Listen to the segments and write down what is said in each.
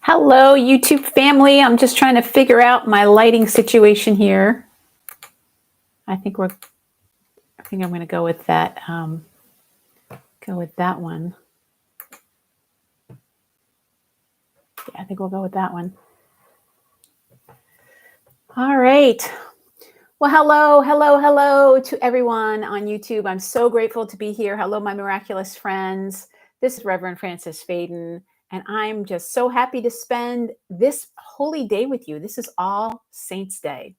Hello, YouTube family. I'm just trying to figure out my lighting situation here. I think I'm going to go with that. Go with that one. Yeah, I think we'll go with that one. All right. Well, hello to everyone on YouTube. I'm so grateful to be here. Hello, my miraculous friends. This is Reverend Francis Fayden, and I'm just so happy to spend this holy day with you. This is All Saints Day,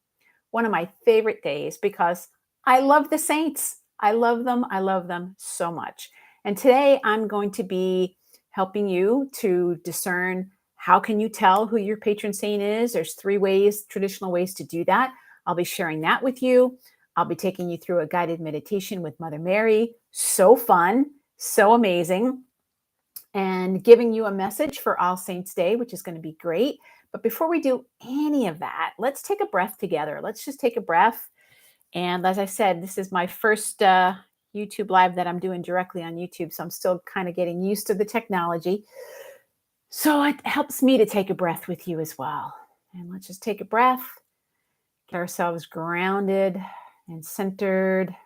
one of my favorite days because I love the saints. I love them. I love them so much. And today I'm going to be helping you to discern how can you tell who your patron saint is. There's 3 ways, traditional ways to do that. I'll be sharing that with you. I'll be taking you through a guided meditation with Mother Mary. So fun, so amazing. And giving you a message for All Saints Day, which is going to be great. But before we do any of that, let's take a breath together. Let's just take a breath. And as I said, this is my first YouTube live that I'm doing directly on YouTube. So I'm still kind of getting used to the technology. So it helps me to take a breath with you as well. And let's just take a breath. Get ourselves grounded and centered.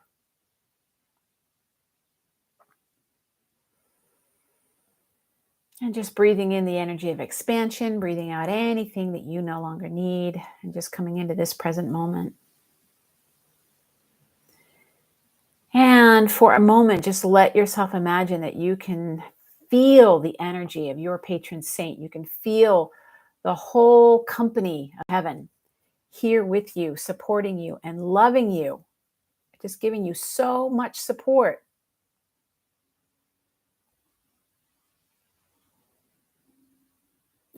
And just breathing in the energy of expansion, breathing out anything that you no longer need, and just coming into this present moment. And for a moment, just let yourself imagine that you can feel the energy of your patron saint. You can feel the whole company of heaven here with you, supporting you and loving you, just giving you so much support.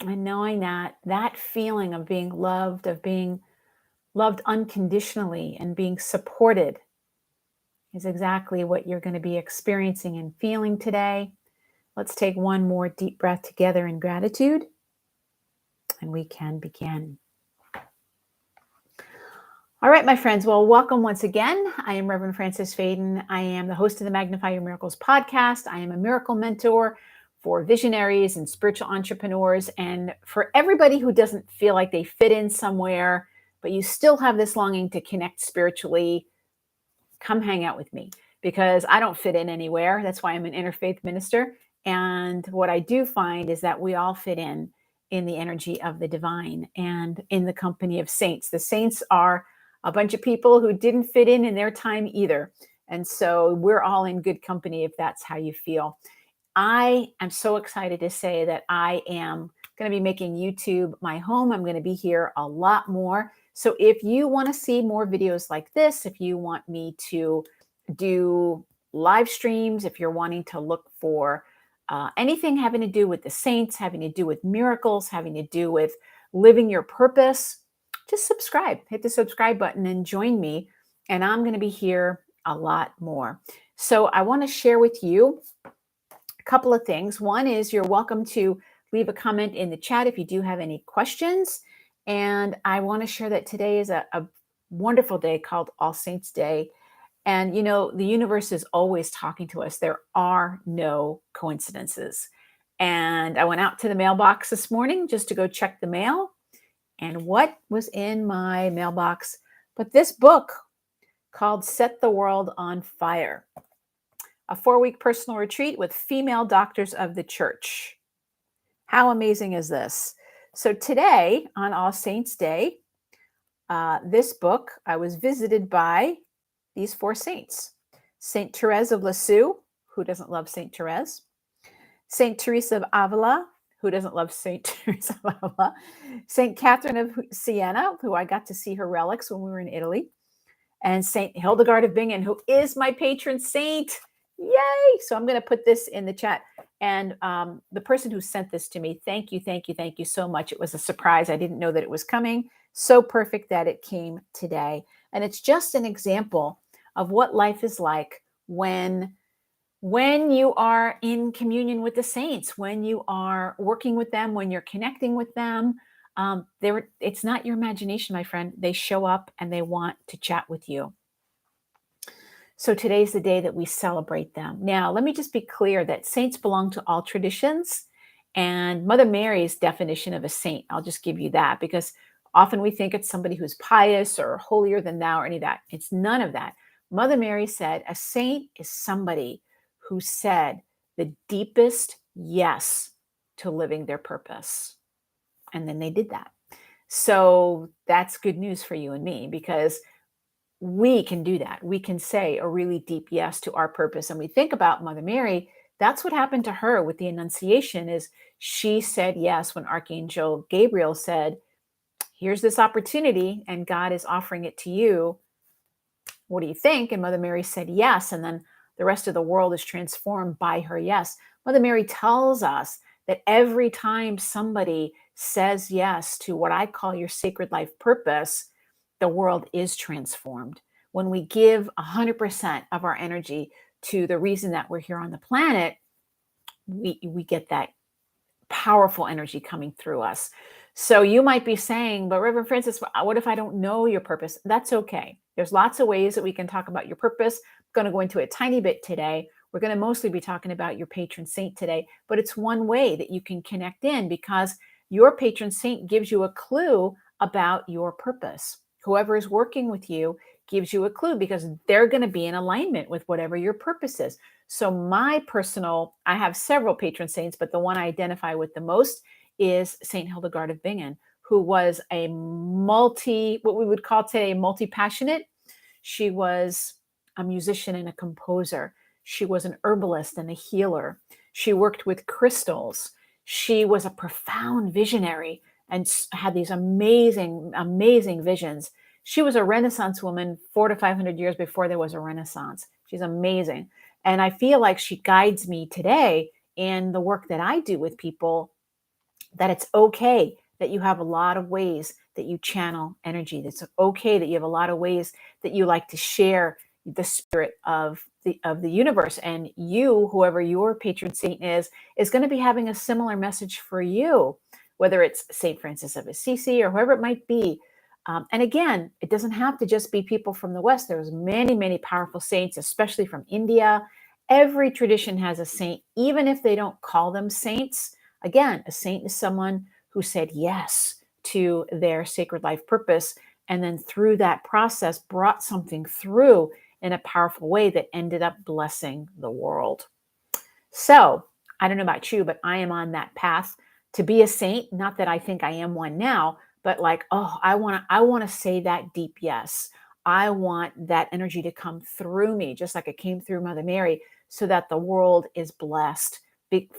And knowing that feeling of being loved unconditionally and being supported is exactly what you're going to be experiencing and feeling today. Let's take one more deep breath together in gratitude, and we can begin. All right, my friends. Well, welcome once again. I am Reverend Francis Fayden. I am the host of the Magnify Your Miracles podcast. I am a miracle mentor for visionaries and spiritual entrepreneurs, and for everybody who doesn't feel like they fit in somewhere, but you still have this longing to connect spiritually. Come hang out with me, because I don't fit in anywhere. That's why I'm an Interfaith Minister. And what I do find is that we all fit in the energy of the divine and in the company of saints. The saints are a bunch of people who didn't fit in their time either. And so we're all in good company if that's how you feel. I am so excited to say that I am going to be making YouTube my home. I'm going to be here a lot more. So if you want to see more videos like this, if you want me to do live streams, if you're wanting to look for anything having to do with the saints, having to do with miracles, having to do with living your purpose, just subscribe. Hit the subscribe button and join me. And I'm going to be here a lot more. So I want to share with you a couple of things. One is you're welcome to leave a comment in the chat if you do have any questions. And I want to share that today is a wonderful day called All Saints Day. And, you know, the universe is always talking to us. There are no coincidences. And I went out to the mailbox this morning just to go check the mail. And what was in my mailbox but this book called Set the World on Fire, a 4-week personal retreat with female doctors of the church. How amazing is this? So today on All Saints Day, this book, I was visited by these 4 saints. Saint Therese of Lisieux, who doesn't love Saint Therese? Saint Teresa of Avila, who doesn't love Saint Teresa of Avila? Saint Catherine of Siena, who I got to see her relics when we were in Italy. And Saint Hildegard of Bingen, who is my patron saint. Yay! So I'm going to put this in the chat. And the person who sent this to me, thank you so much. It was a surprise. I didn't know that it was coming. So perfect that it came today. And it's just an example of what life is like when you are in communion with the saints, when you are working with them, when you're connecting with them. It's not your imagination, my friend. They show up and they want to chat with you. So today's the day that we celebrate them. Now, let me just be clear that saints belong to all traditions. And Mother Mary's definition of a saint, I'll just give you that, because often we think it's somebody who's pious or holier than thou or any of that. It's none of that. Mother Mary said a saint is somebody who said the deepest yes to living their purpose. And then they did that. So that's good news for you and me, because we can do that. We can say a really deep yes to our purpose. And we think about Mother Mary, that's what happened to her with the Annunciation. Is she said yes when Archangel Gabriel said, here's this opportunity and God is offering it to you. What do you think? And Mother Mary said yes. And then the rest of the world is transformed by her yes. Mother Mary tells us that every time somebody says yes to what I call your sacred life purpose, the world is transformed. When we give 100% of our energy to the reason that we're here on the planet, we get that powerful energy coming through us. So you might be saying, but Reverend Francis, what if I don't know your purpose? That's okay. There's lots of ways that we can talk about your purpose. I'm going to go into a tiny bit today. We're going to mostly be talking about your patron saint today, but it's one way that you can connect in, because your patron saint gives you a clue about your purpose. Whoever is working with you gives you a clue, because they're going to be in alignment with whatever your purpose is. So I have several patron saints, but the one I identify with the most is Saint Hildegard of Bingen, who was what we would call today, multi-passionate. She was a musician and a composer. She was an herbalist and a healer. She worked with crystals. She was a profound visionary and had these amazing, amazing visions. She was a Renaissance woman 400 to 500 years before there was a Renaissance. She's amazing. And I feel like she guides me today in the work that I do with people, that it's okay that you have a lot of ways that you channel energy. It's okay that you have a lot of ways that you like to share the spirit of the universe. And you, whoever your patron saint is going to be having a similar message for you, whether it's Saint Francis of Assisi or whoever it might be. And again, it doesn't have to just be people from the West. There's many, many powerful saints, especially from India. Every tradition has a saint, even if they don't call them saints. Again, a saint is someone who said yes to their sacred life purpose, and then through that process brought something through in a powerful way that ended up blessing the world. So I don't know about you, but I am on that path to be a saint. Not that I think I am one now, but like, I want to say that deep yes. I want that energy to come through me, just like it came through Mother Mary, so that the world is blessed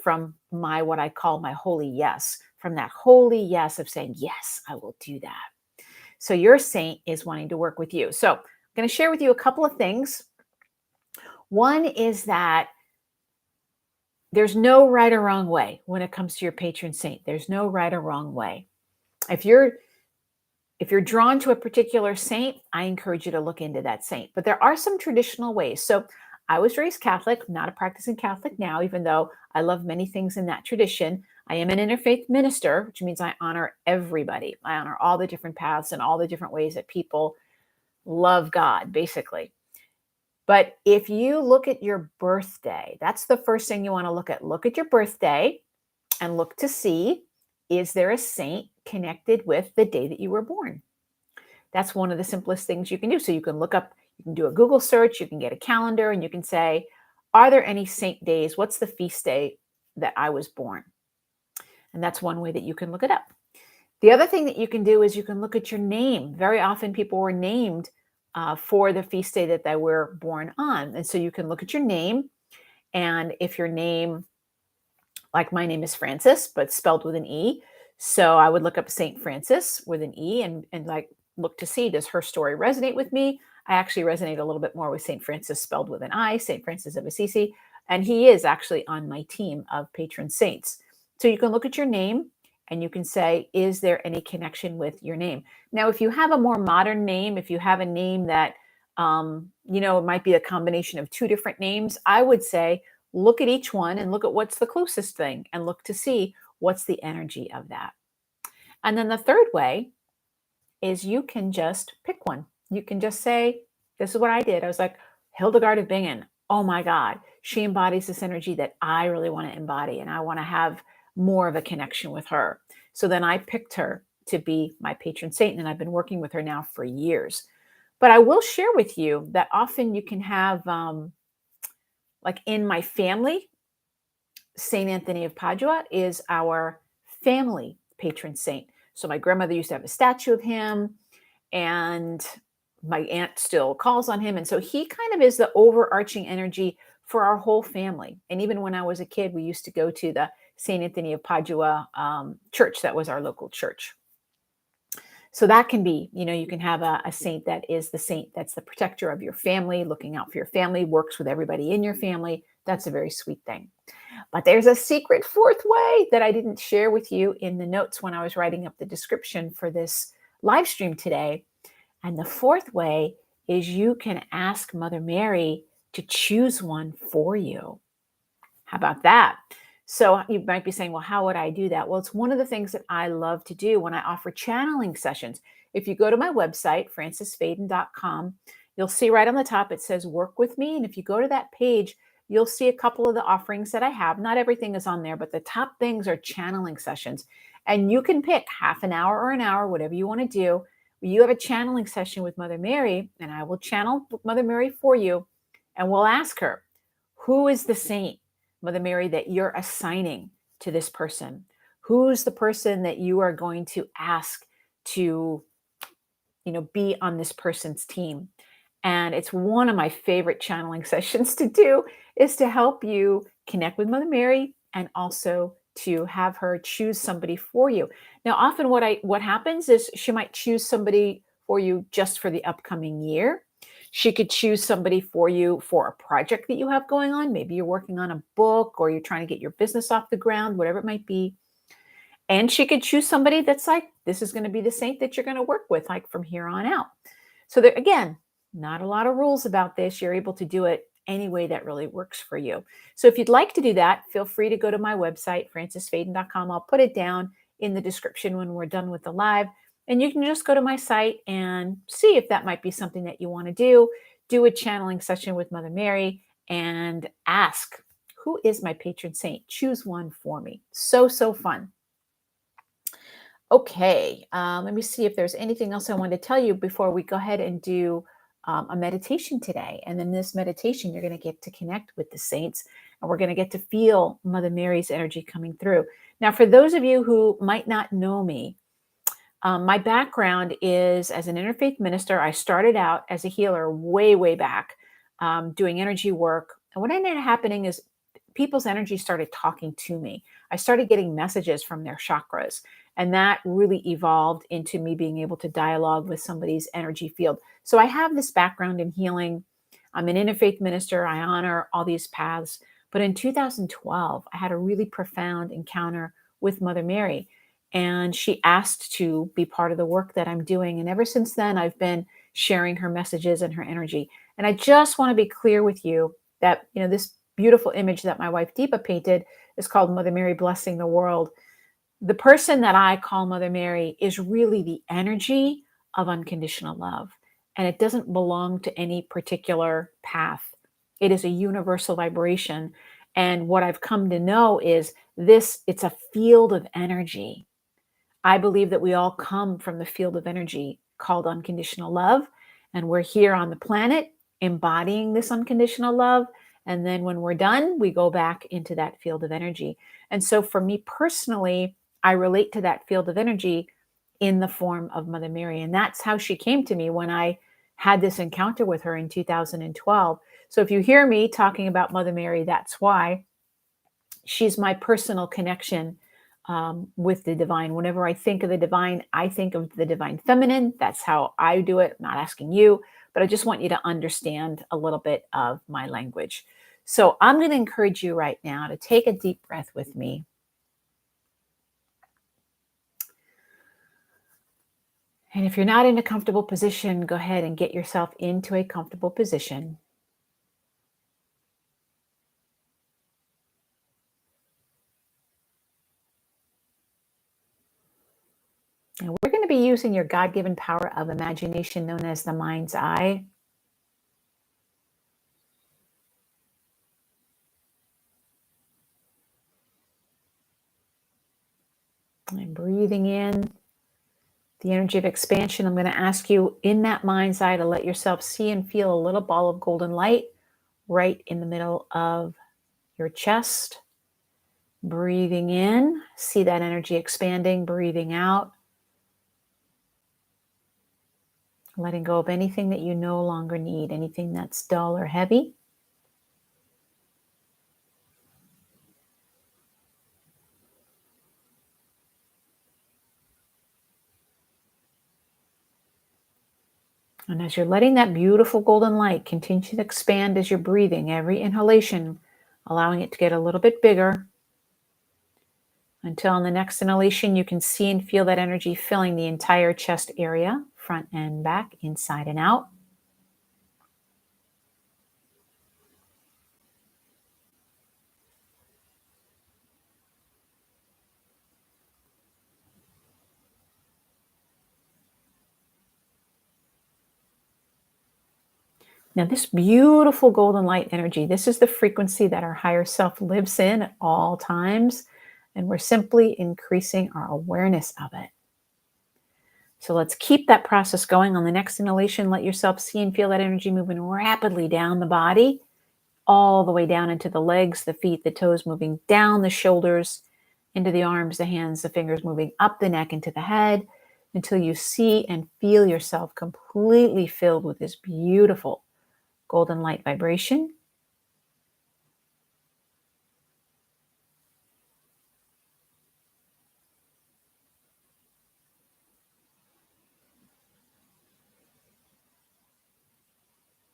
from what I call my holy yes, from that holy yes of saying, yes, I will do that. So your saint is wanting to work with you. So I'm going to share with you a couple of things. One is that there's no right or wrong way when it comes to your patron saint. There's no right or wrong way. If you're drawn to a particular saint, I encourage you to look into that saint. But there are some traditional ways. So I was raised Catholic, not a practicing Catholic now, even though I love many things in that tradition. I am an Interfaith Minister, which means I honor everybody. I honor all the different paths and all the different ways that people love God, basically. But if you look at your birthday, that's the first thing you want to look at. Look at your birthday and look to see, is there a saint connected with the day that you were born? That's one of the simplest things you can do. So you can look up, you can do a Google search, you can get a calendar, and you can say, are there any saint days? What's the feast day that I was born? And that's one way that you can look it up. The other thing that you can do is you can look at your name. Very often people were named for the feast day that they were born on. And so you can look at your name. And if your name, like my name is Francis, but spelled with an E. So I would look up Saint Francis with an E and like look to see, does her story resonate with me? I actually resonate a little bit more with Saint Francis spelled with an I, Saint Francis of Assisi. And he is actually on my team of patron saints. So you can look at your name and you can say, is there any connection with your name? Now, if you have a more modern name, if you have a name that, it might be a combination of two different names, I would say, look at each one and look at what's the closest thing and look to see what's the energy of that. And then the third way is you can just pick one. You can just say, this is what I did. I was like, Hildegard of Bingen. Oh my God, she embodies this energy that I really want to embody. And I want to have more of a connection with her. So then I picked her to be my patron saint, and I've been working with her now for years. But I will share with you that often you can have, like in my family, Saint Anthony of Padua is our family patron saint. So my grandmother used to have a statue of him, and my aunt still calls on him. And so he kind of is the overarching energy for our whole family. And even when I was a kid, we used to go to the Saint Anthony of Padua church. That was our local church. So that can be, you can have a saint that is the saint that's the protector of your family, looking out for your family, works with everybody in your family. That's a very sweet thing. But there's a secret fourth way that I didn't share with you in the notes when I was writing up the description for this live stream today. And the fourth way is you can ask Mother Mary to choose one for you. How about that? So you might be saying, well, how would I do that? Well, it's one of the things that I love to do when I offer channeling sessions. If you go to my website, francisfayden.com, you'll see right on the top, it says work with me. And if you go to that page, you'll see a couple of the offerings that I have. Not everything is on there, but the top things are channeling sessions. And you can pick half an hour or an hour, whatever you want to do. You have a channeling session with Mother Mary, and I will channel Mother Mary for you. And we'll ask her, who is the saint, Mother Mary, that you're assigning to this person? Who's the person that you are going to ask to, be on this person's team? And it's one of my favorite channeling sessions to do, is to help you connect with Mother Mary and also to have her choose somebody for you. Now, often what happens is she might choose somebody for you just for the upcoming year. She could choose somebody for you for a project that you have going on. Maybe you're working on a book, or you're trying to get your business off the ground, whatever it might be. And she could choose somebody that's like, this is going to be the saint that you're going to work with, like from here on out. So there, again, not a lot of rules about this. You're able to do it any way that really works for you. So if you'd like to do that, feel free to go to my website, francisfayden.com. I'll put it down in the description when we're done with the live. And you can just go to my site and see if that might be something that you want to do. Do a channeling session with Mother Mary and ask, who is my patron saint? Choose one for me. So fun. Okay, let me see if there's anything else I want to tell you before we go ahead and do a meditation today. And in this meditation, you're going to get to connect with the saints, and we're going to get to feel Mother Mary's energy coming through. Now, for those of you who might not know me, my background is as an interfaith minister. I started out as a healer way back, doing energy work. And what ended up happening is people's energy started talking to me. I started getting messages from their chakras. And that really evolved into me being able to dialogue with somebody's energy field. So I have this background in healing. I'm an interfaith minister. I honor all these paths. But in 2012, I had a really profound encounter with Mother Mary. And she asked to be part of the work that I'm doing. And ever since then, I've been sharing her messages and her energy. And I just want to be clear with you that, this beautiful image that my wife Deepa painted is called Mother Mary Blessing the World. The person that I call Mother Mary is really the energy of unconditional love. And it doesn't belong to any particular path. It is a universal vibration. And what I've come to know is it's a field of energy. I believe that we all come from the field of energy called unconditional love. And we're here on the planet embodying this unconditional love. And then when we're done, we go back into that field of energy. And so for me personally, I relate to that field of energy in the form of Mother Mary. And that's how she came to me when I had this encounter with her in 2012. So if you hear me talking about Mother Mary, that's why. She's my personal connection with the divine. Whenever I think of the divine, I think of the divine feminine. That's how I do it. I'm not asking you, but I just want you to understand a little bit of my language. So I'm going to encourage you right now to take a deep breath with me. And if you're not in a comfortable position, go ahead and get yourself into a comfortable position. And we're going to be using your God-given power of imagination known as the mind's eye. And breathing in the energy of expansion. I'm going to ask you in that mind's eye to let yourself see and feel a little ball of golden light right in the middle of your chest. Breathing in, see that energy expanding. Breathing out, letting go of anything that you no longer need, anything that's dull or heavy. And as you're letting that beautiful golden light continue to expand as you're breathing, every inhalation, allowing it to get a little bit bigger, until on the next inhalation, you can see and feel that energy filling the entire chest area, front and back, inside and out. Now, this beautiful golden light energy, this is the frequency that our higher self lives in at all times, and we're simply increasing our awareness of it. So let's keep that process going. On the next inhalation, let yourself see and feel that energy moving rapidly down the body, all the way down into the legs, the feet, the toes, moving down the shoulders, into the arms, the hands, the fingers, moving up the neck into the head, until you see and feel yourself completely filled with this beautiful golden light vibration.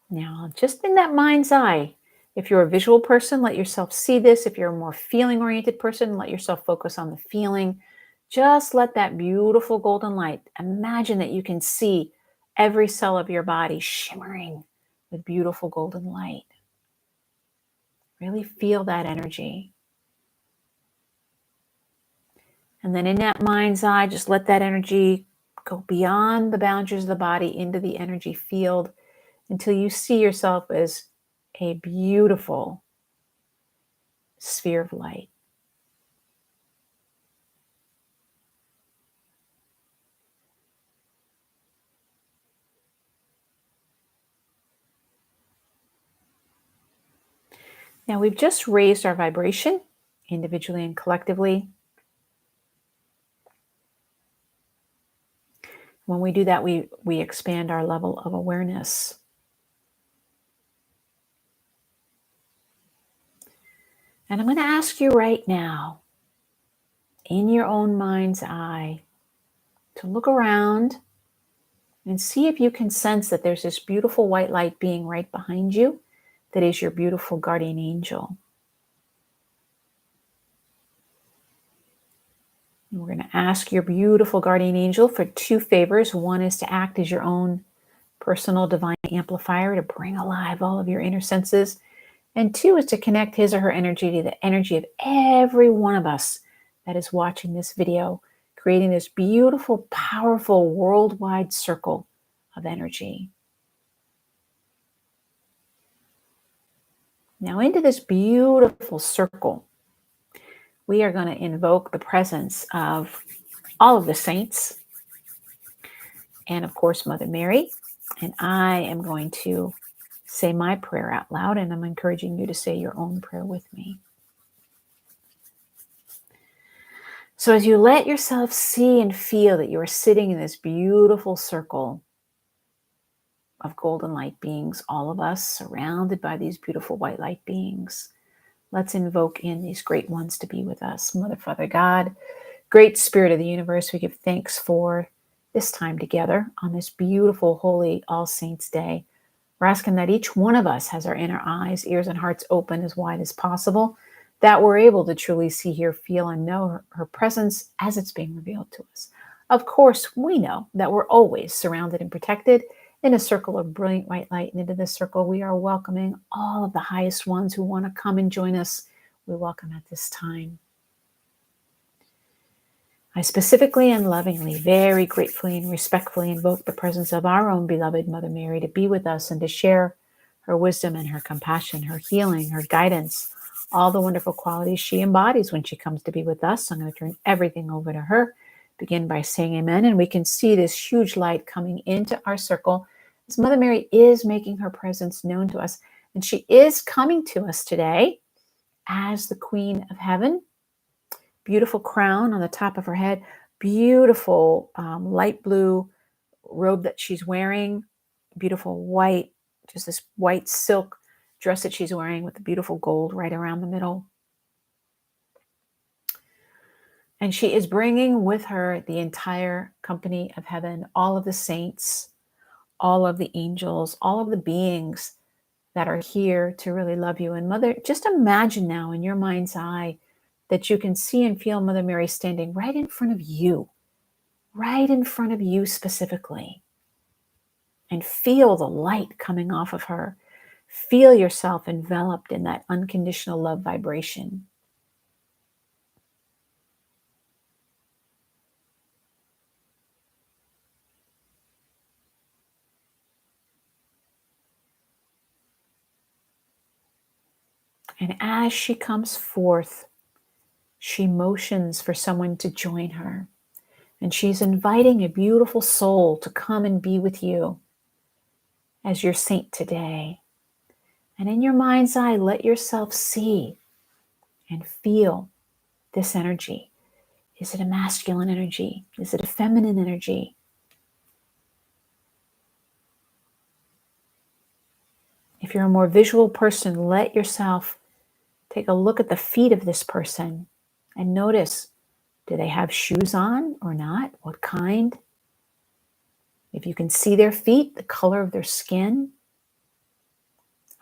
Now, just in that mind's eye, if you're a visual person, let yourself see this. If you're a more feeling-oriented person, let yourself focus on the feeling. Just let that beautiful golden light, imagine that you can see every cell of your body shimmering with beautiful golden light. Really feel that energy. And then in that mind's eye, just let that energy go beyond the boundaries of the body into the energy field until you see yourself as a beautiful sphere of light. Now we've just raised our vibration individually and collectively. When we do that, we expand our level of awareness. And I'm going to ask you right now, in your own mind's eye, to look around and see if you can sense that there's this beautiful white light being right behind you that is your beautiful guardian angel. And we're going to ask your beautiful guardian angel for two favors. One is to act as your own personal divine amplifier to bring alive all of your inner senses. And two is to connect his or her energy to the energy of every one of us that is watching this video, creating this beautiful, powerful, worldwide circle of energy. Now into this beautiful circle, we are going to invoke the presence of all of the saints and, of course, Mother Mary. And I am going to say my prayer out loud, and I'm encouraging you to say your own prayer with me. So as you let yourself see and feel that you are sitting in this beautiful circle of golden light beings, all of us surrounded by these beautiful white light beings, let's invoke in these great ones to be with us. Mother, Father, God, great Spirit of the universe, we give thanks for this time together on this beautiful, holy All Saints Day. We're asking that each one of us has our inner eyes, ears, and hearts open as wide as possible, that we're able to truly see, hear, feel, and know her presence as it's being revealed to us. Of course, we know that we're always surrounded and protected in a circle of brilliant white light. And into this circle, we are welcoming all of the highest ones who want to come and join us. We welcome at this time. I specifically and lovingly, very gratefully and respectfully invoke the presence of our own beloved Mother Mary to be with us and to share her wisdom and her compassion, her healing, her guidance, all the wonderful qualities she embodies when she comes to be with us. So I'm going to turn everything over to her. Begin by saying amen. And we can see this huge light coming into our circle as Mother Mary is making her presence known to us. And she is coming to us today as the Queen of Heaven. Beautiful crown on the top of her head. Beautiful light blue robe that she's wearing. Beautiful white, just this white silk dress that she's wearing with the beautiful gold right around the middle. And she is bringing with her the entire company of heaven, all of the saints, all of the angels, all of the beings that are here to really love you. And Mother, just imagine now in your mind's eye that you can see and feel Mother Mary standing right in front of you specifically. And feel the light coming off of her. Feel yourself enveloped in that unconditional love vibration. And as she comes forth, she motions for someone to join her. And she's inviting a beautiful soul to come and be with you as your saint today. And in your mind's eye, let yourself see and feel this energy. Is it a masculine energy? Is it a feminine energy? If you're a more visual person, let yourself take a look at the feet of this person and notice, do they have shoes on or not? What kind? If you can see their feet, the color of their skin.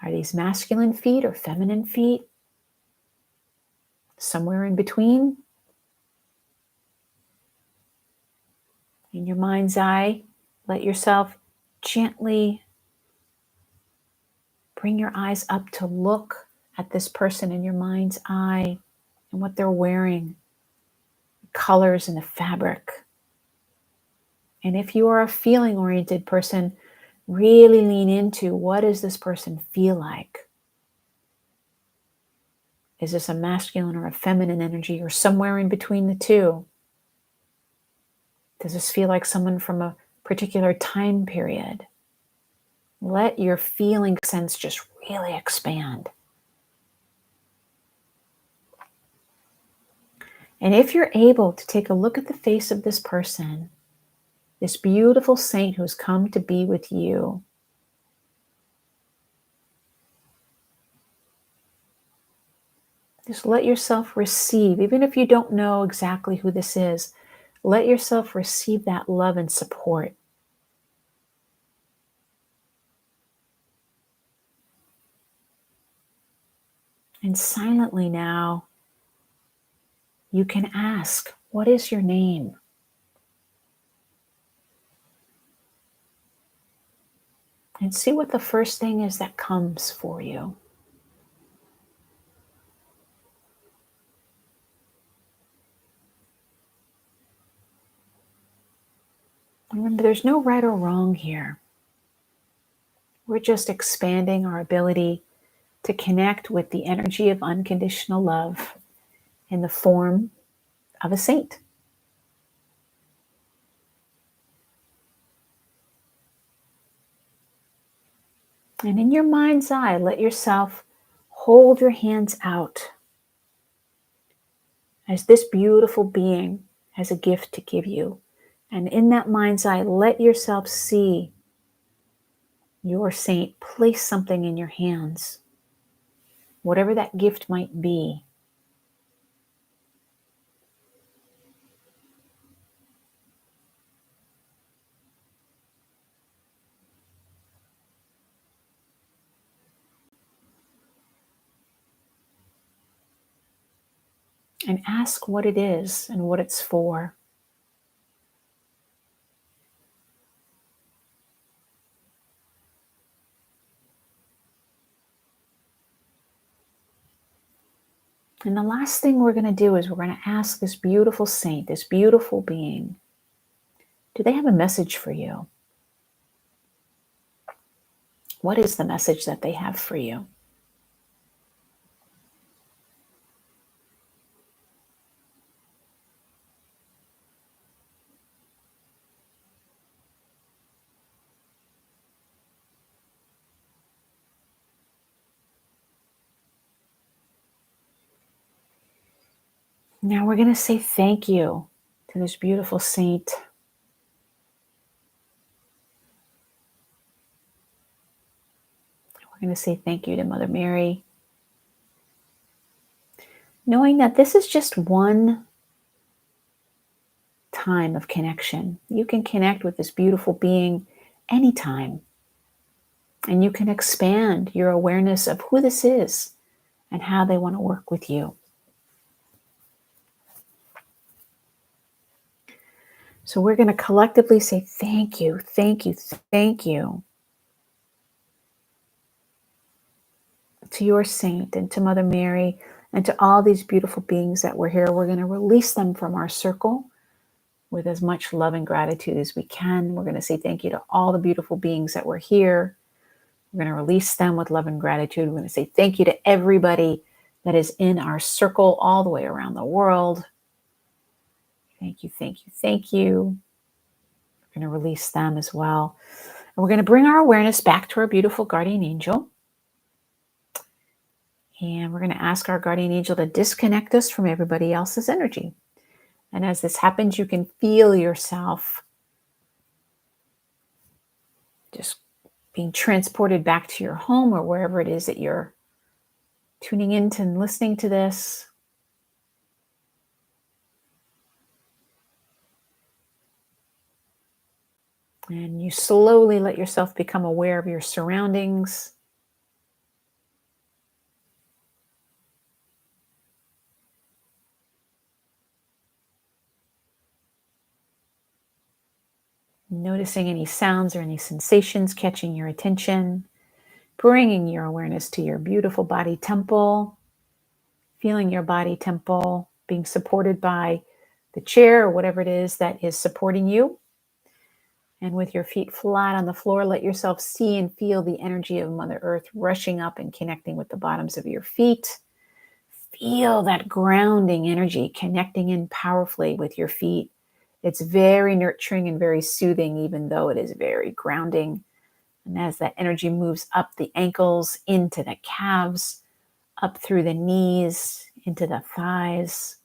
Are these masculine feet or feminine feet? Somewhere in between? In your mind's eye, let yourself gently bring your eyes up to look at this person in your mind's eye and what they're wearing, the colors and the fabric. And if you are a feeling-oriented person, really lean into what does this person feel like? Is this a masculine or a feminine energy or somewhere in between the two? Does this feel like someone from a particular time period? Let your feeling sense just really expand. And if you're able to take a look at the face of this person, this beautiful saint who's come to be with you, just let yourself receive, even if you don't know exactly who this is, let yourself receive that love and support. And silently now, you can ask, what is your name? And see what the first thing is that comes for you. Remember, there's no right or wrong here. We're just expanding our ability to connect with the energy of unconditional love in the form of a saint. And in your mind's eye, let yourself hold your hands out as this beautiful being has a gift to give you. And in that mind's eye, let yourself see your saint place something in your hands, whatever that gift might be. And ask what it is and what it's for. And the last thing we're going to do is we're going to ask this beautiful saint, this beautiful being, do they have a message for you? What is the message that they have for you? Now we're going to say thank you to this beautiful saint. We're going to say thank you to Mother Mary, knowing that this is just one time of connection. You can connect with this beautiful being anytime, and you can expand your awareness of who this is and how they want to work with you. So we're going to collectively say thank you, thank you, thank you to your saint and to Mother Mary and to all these beautiful beings that were here. We're going to release them from our circle with as much love and gratitude as we can. We're going to say thank you to all the beautiful beings that were here. We're going to release them with love and gratitude. We're going to say thank you to everybody that is in our circle all the way around the world. Thank you, thank you, thank you. We're going to release them as well. And we're going to bring our awareness back to our beautiful guardian angel. And we're going to ask our guardian angel to disconnect us from everybody else's energy. And as this happens, you can feel yourself just being transported back to your home or wherever it is that you're tuning into and listening to this. And you slowly let yourself become aware of your surroundings. Noticing any sounds or any sensations catching your attention. Bringing your awareness to your beautiful body temple. Feeling your body temple being supported by the chair or whatever it is that is supporting you. And with your feet flat on the floor, let yourself see and feel the energy of Mother Earth rushing up and connecting with the bottoms of your feet. Feel that grounding energy connecting in powerfully with your feet. It's very nurturing and very soothing, even though it is very grounding. And as that energy moves up the ankles, into the calves, up through the knees, into the thighs,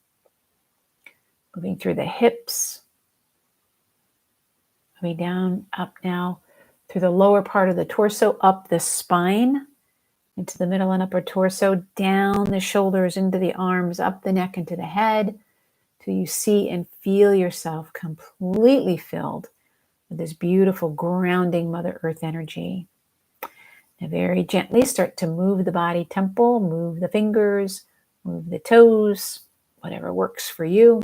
moving through the hips, moving down, up now, through the lower part of the torso, up the spine, into the middle and upper torso, down the shoulders, into the arms, up the neck, into the head, till you see and feel yourself completely filled with this beautiful grounding Mother Earth energy. Now very gently start to move the body temple, move the fingers, move the toes, whatever works for you.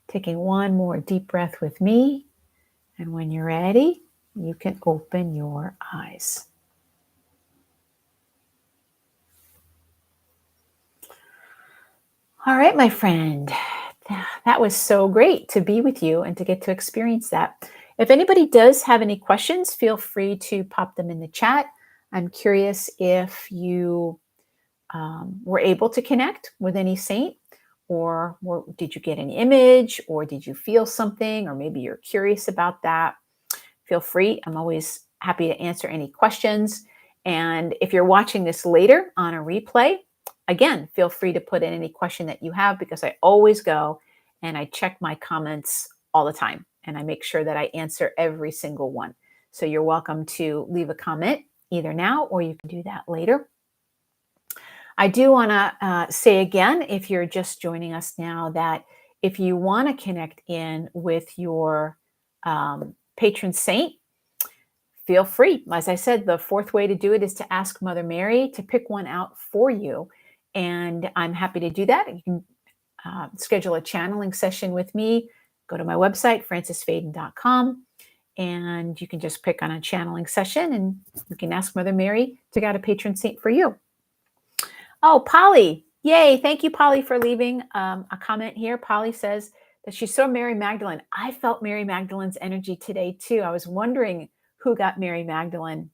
Taking one more deep breath with me. And when you're ready, you can open your eyes. All right, my friend. That was so great to be with you and to get to experience that. If anybody does have any questions, feel free to pop them in the chat. I'm curious if you were able to connect with any saint, or did you get an image, or did you feel something, or maybe you're curious about that. Feel free. I'm always happy to answer any questions. And if you're watching this later on a replay, again, feel free to put in any question that you have, because I always go and I check my comments all the time, and I make sure that I answer every single one. So you're welcome to leave a comment either now, or you can do that later. I do want to say again, if you're just joining us now, that if you want to connect in with your patron saint, feel free. As I said, the fourth way to do it is to ask Mother Mary to pick one out for you. And I'm happy to do that. You can schedule a channeling session with me. Go to my website, francisfayden.com, and you can just pick on a channeling session, and you can ask Mother Mary to get a patron saint for you. Oh, Polly. Yay. Thank you, Polly, for leaving a comment here. Polly says that she saw Mary Magdalene. I felt Mary Magdalene's energy today, too. I was wondering who got Mary Magdalene.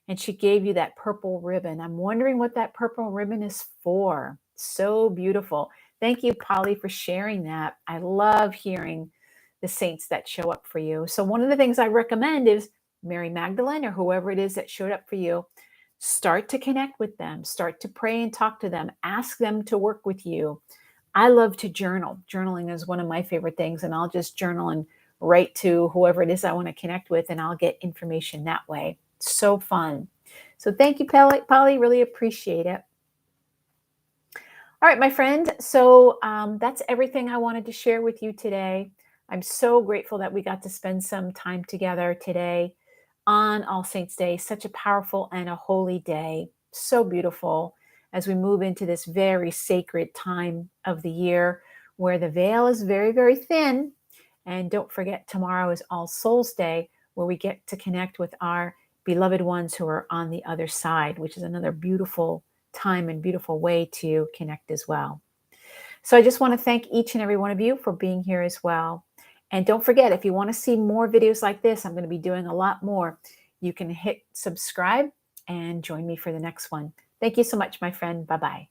And she gave you that purple ribbon. I'm wondering what that purple ribbon is for. So beautiful. Thank you, Polly, for sharing that. I love hearing the saints that show up for you. So one of the things I recommend is Mary Magdalene, or whoever it is that showed up for you. Start to connect with them. Start to pray and talk to them. Ask them to work with you. I love to journal. Journaling is one of my favorite things, and I'll just journal and write to whoever it is I want to connect with, and I'll get information that way. So fun. So thank you, Polly. Really appreciate it. All right, my friend. So that's everything I wanted to share with you today. I'm so grateful that we got to spend some time together today on All Saints Day. Such a powerful and a holy day. So beautiful as we move into this very sacred time of the year where the veil is very, very thin. And don't forget, tomorrow is All Souls Day, where we get to connect with our beloved ones who are on the other side, which is another beautiful time and beautiful way to connect as well. So I just want to thank each and every one of you for being here as well. And don't forget, if you want to see more videos like this, I'm going to be doing a lot more. You can hit subscribe and join me for the next one. Thank you so much, my friend. Bye-bye.